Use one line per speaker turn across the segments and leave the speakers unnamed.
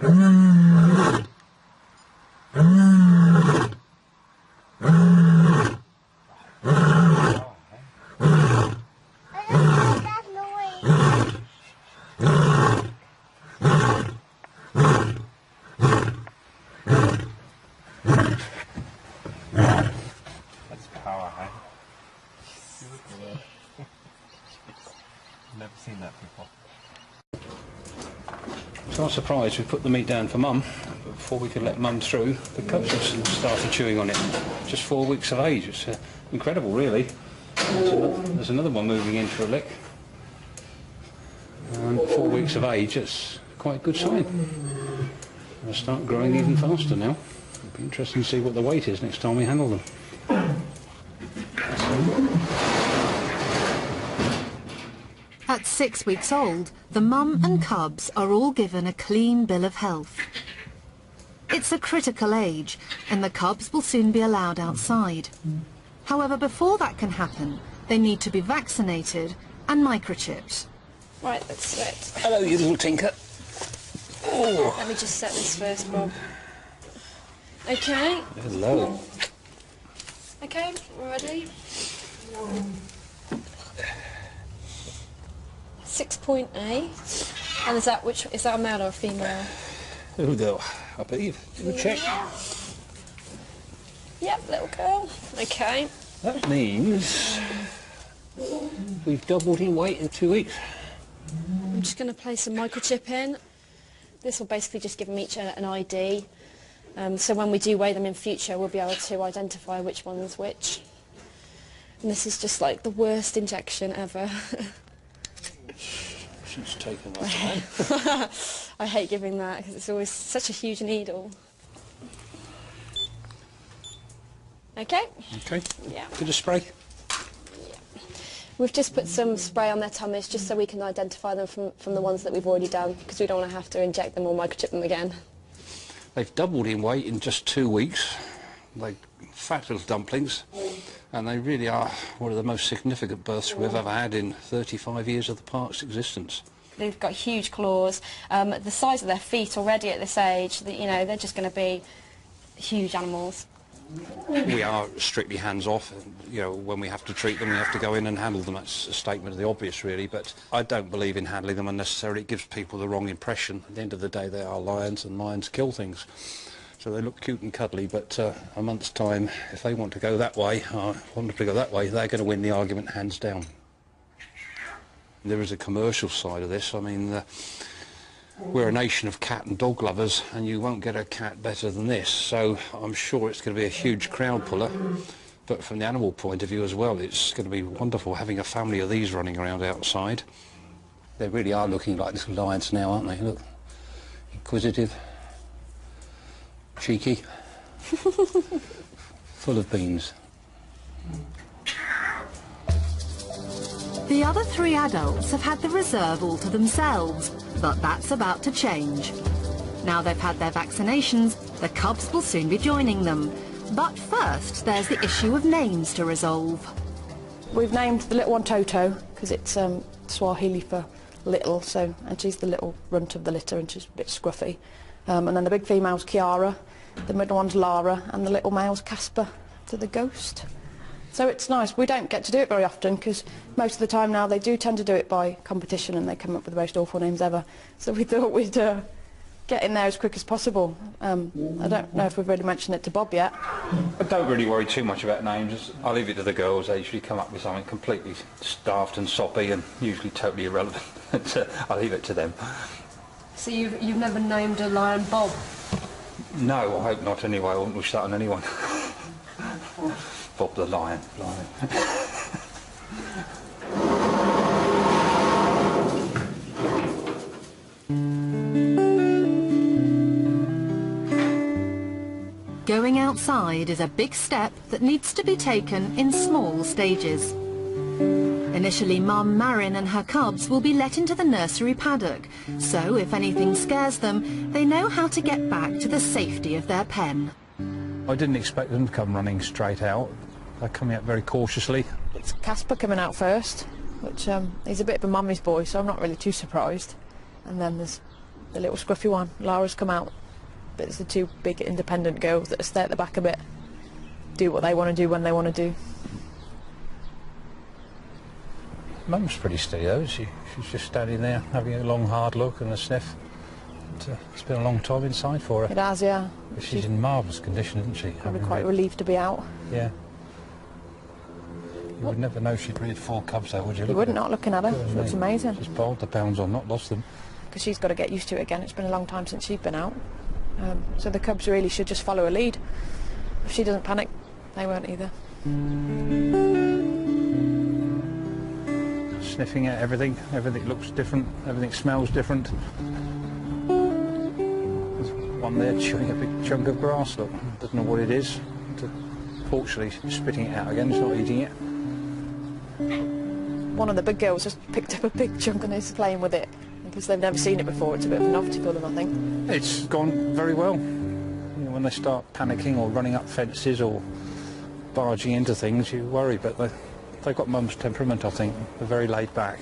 Never seen that before.
So I'm surprised we put the meat down for Mum, but before we could let Mum through, the cubs have started chewing on it. Just 4 weeks of age. It's incredible, really. There's another one moving in for a lick. And 4 weeks of age, it's quite a good sign. They'll start growing even faster now. It'll be interesting to see what the weight is next time we handle them.
At 6 weeks old, the mum and cubs are all given a clean bill of health. It's a critical age, and the cubs will soon be allowed outside. However, before that can happen, they need to be vaccinated and microchipped.
Right, let's sit.
Hello, you little tinker. Oh.
Let me just set this first, Bob. Okay.
Hello.
Okay, we're ready. 6.8. And is that a male or a female?
There we go. I believe. We'll check.
Yep, little girl. Okay.
That means we've doubled in weight in 2 weeks.
I'm just going to place a microchip in. This will basically just give them each an ID. So when we do weigh them in future, we'll be able to identify which one's which. And this is just like the worst injection ever.
She's taken my time.
I hate giving that because it's always such a huge needle. Okay?
Okay.
Yeah.
Bit of spray?
Yeah. We've just put some spray on their tummies just so we can identify them from the ones that we've already done, because we don't want to have to inject them or microchip them again.
They've doubled in weight in just 2 weeks. They're fat little dumplings, and they really are one of the most significant births we've ever had in 35 years of the park's existence.
They've got huge claws. The size of their feet already at this age, you know, they're just going to be huge animals.
We are strictly hands-off. You know, when we have to treat them, we have to go in and handle them. That's a statement of the obvious, really, but I don't believe in handling them unnecessarily. It gives people the wrong impression. At the end of the day, they are lions, and lions kill things. So they look cute and cuddly, but a month's time, if they want to go that way, want to go that way, they're going to win the argument hands down. There is a commercial side of this. I mean, we're a nation of cat and dog lovers, and you won't get a cat better than this, so I'm sure it's going to be a huge crowd puller. But from the animal point of view as well, it's going to be wonderful having a family of these running around outside. They really are looking like little lions now, aren't they? Look, inquisitive, cheeky, full of beans.
The other 3 adults have had the reserve all to themselves, but that's about to change. Now they've had their vaccinations, the cubs will soon be joining them. But first, there's the issue of names to resolve.
We've named the little one Toto, because it's Swahili for little, so, and she's the little runt of the litter, and she's a bit scruffy. And then the big female's Kiara, the middle one's Lara, and the little male's Casper, to the ghost. So it's nice. We don't get to do it very often, because most of the time now they do tend to do it by competition, and they come up with the most awful names ever. So we thought we'd get in there as quick as possible. I don't know if we've really mentioned it to Bob yet.
I don't really worry too much about names. I leave it to the girls. They usually come up with something completely daft and soppy and usually totally irrelevant. I leave it to them.
So you've never named a lion Bob?
No, I hope not anyway. I wouldn't wish that on anyone. Bob the lion.
Going outside is a big step that needs to be taken in small stages. Initially, Mum Marin and her cubs will be let into the nursery paddock, so if anything scares them, they know how to get back to the safety of their pen.
I didn't expect them to come running straight out. They're coming out very cautiously.
It's Casper coming out first, which he's a bit of a mummy's boy, so I'm not really too surprised. And then there's the little scruffy one. Lara's come out, but it's the two big independent girls that stay at the back a bit, do what they want to do when they want to do.
Mum's pretty steady though, she's just standing there having a long hard look and a sniff. It's been a long time inside for her.
It has, yeah.
But she's in marvellous condition, isn't she?
Probably quite relieved to be out.
Yeah. You would never know she'd reared 4 cubs though, would you?
You wouldn't, not looking at her. She looks amazing.
She's piled the pounds on, not lost them.
Because she's got to get used to it again. It's been a long time since she's been out. So the cubs really should just follow her lead. If she doesn't panic, they won't either.
Sniffing at everything. Everything looks different. Everything smells different. There's one there chewing a big chunk of grass. Look, doesn't know what it is. Fortunately, spitting it out again. It's not eating it.
One of the big girls just picked up a big chunk and is playing with it. Because they've never seen it before. It's a bit of a novelty for them, I think.
It's gone very well. You know, when they start panicking or running up fences or barging into things, you worry. But they've got Mum's temperament, I think. They're very laid back.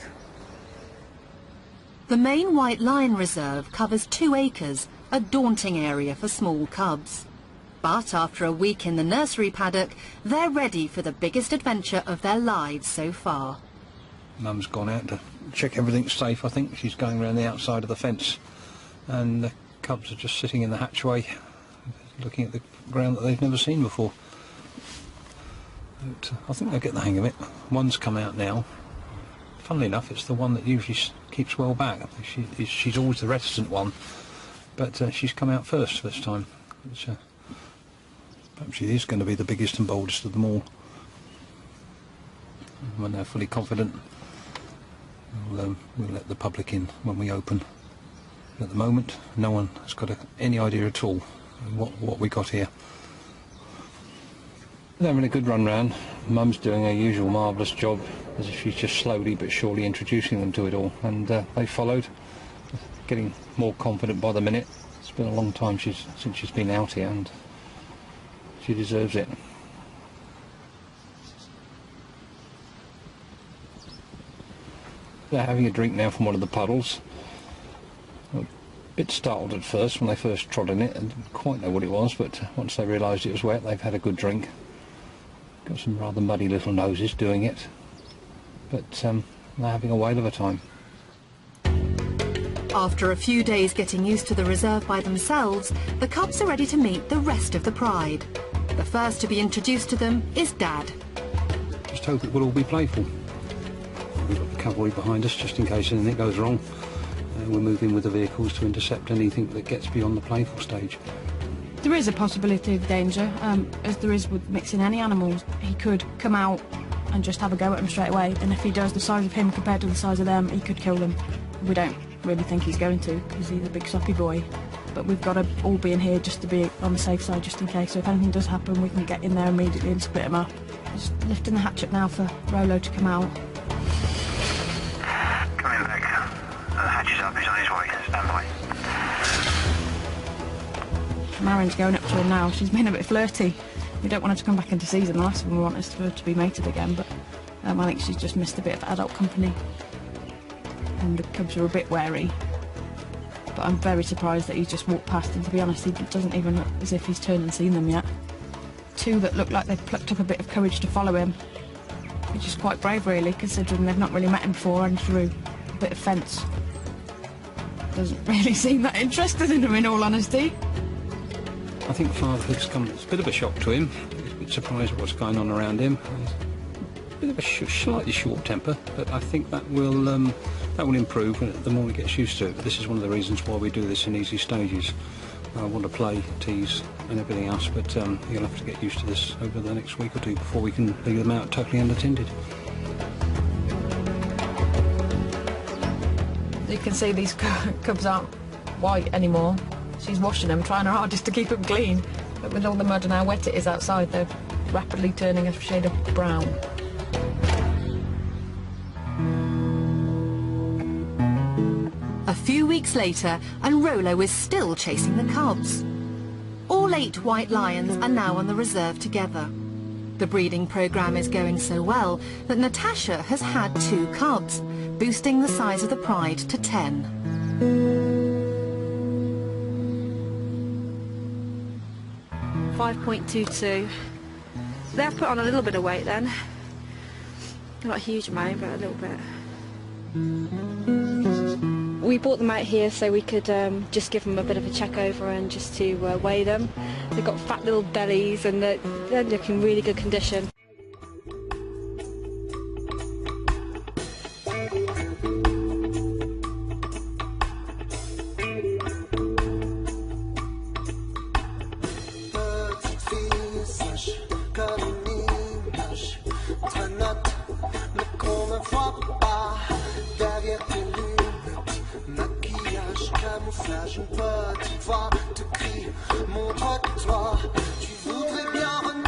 The main White Lion Reserve covers 2 acres, a daunting area for small cubs. But after a week in the nursery paddock, they're ready for the biggest adventure of their lives so far.
Mum's gone out to check everything's safe, I think. She's going around the outside of the fence. And the cubs are just sitting in the hatchway, looking at the ground that they've never seen before. But I think they'll get the hang of it. One's come out now. Funnily enough, it's the one that usually keeps well back. She's always the reticent one, but she's come out first this time. Perhaps she is going to be the biggest and boldest of them all. When they're fully confident, we'll let the public in when we open. At the moment, no one has got any idea at all what we got here. They're having a good run round. Mum's doing her usual marvellous job, as if she's just slowly but surely introducing them to it all, and they followed, getting more confident by the minute. It's been a long time since she's been out here, and she deserves it. They're having a drink now from one of the puddles. A bit startled at first when they first trod in it and didn't quite know what it was, but once they realised it was wet, they've had a good drink. Got some rather muddy little noses doing it, but they're having a whale of a time.
After a few days getting used to the reserve by themselves, the cubs are ready to meet the rest of the pride. The first to be introduced to them is Dad.
Just hope it will all be playful. We've got the cavalry behind us just in case anything goes wrong. We're moving with the vehicles to intercept anything that gets beyond the playful stage.
There is a possibility of danger, as there is with mixing any animals. He could come out and just have a go at them straight away, and if he does, the size of him compared to the size of them, he could kill them. We don't really think he's going to, because he's a big soppy boy. But we've got to all be in here just to be on the safe side, just in case. So if anything does happen, we can get in there immediately and split him up. Just lifting the hatch up now for Rolo to come out.
Coming back. The hatch is up, he's on his way. Stand by.
Marin's going up to her now. She's been a bit flirty. We don't want her to come back into season. The last one we want is for her to be mated again, but I think she's just missed a bit of adult company. And the cubs are a bit wary. But I'm very surprised that he's just walked past, and to be honest, he doesn't even look as if he's turned and seen them yet. 2 that look like they've plucked up a bit of courage to follow him, which is quite brave really, considering they've not really met him before and through a bit of fence. Doesn't really seem that interested in him, in all honesty.
I think fatherhood's come, it's a bit of a shock to him. He's a bit surprised at what's going on around him. He's a bit of a slightly short temper, but I think that will improve the more he gets used to it. But this is one of the reasons why we do this in easy stages. I want to play, tease and everything else, but you'll have to get used to this over the next week or 2 before we can leave them out totally unattended.
You can see these cubs aren't white anymore. She's washing them, trying her hardest to keep them clean. But with all the mud and how wet it is outside, they're rapidly turning a shade of brown.
A few weeks later, and Rolo is still chasing the cubs. All 8 white lions are now on the reserve together. The breeding programme is going so well that Natasha has had 2 cubs, boosting the size of the pride to 10.
5.22. They have put on a little bit of weight then. Not a huge amount, but a little bit. We brought them out here so we could just give them a bit of a check over and just to weigh them. They've got fat little bellies and they're looking really good condition.
Camouflage, une fois tu vois, te crie, montre-toi, tu voudrais bien renaître.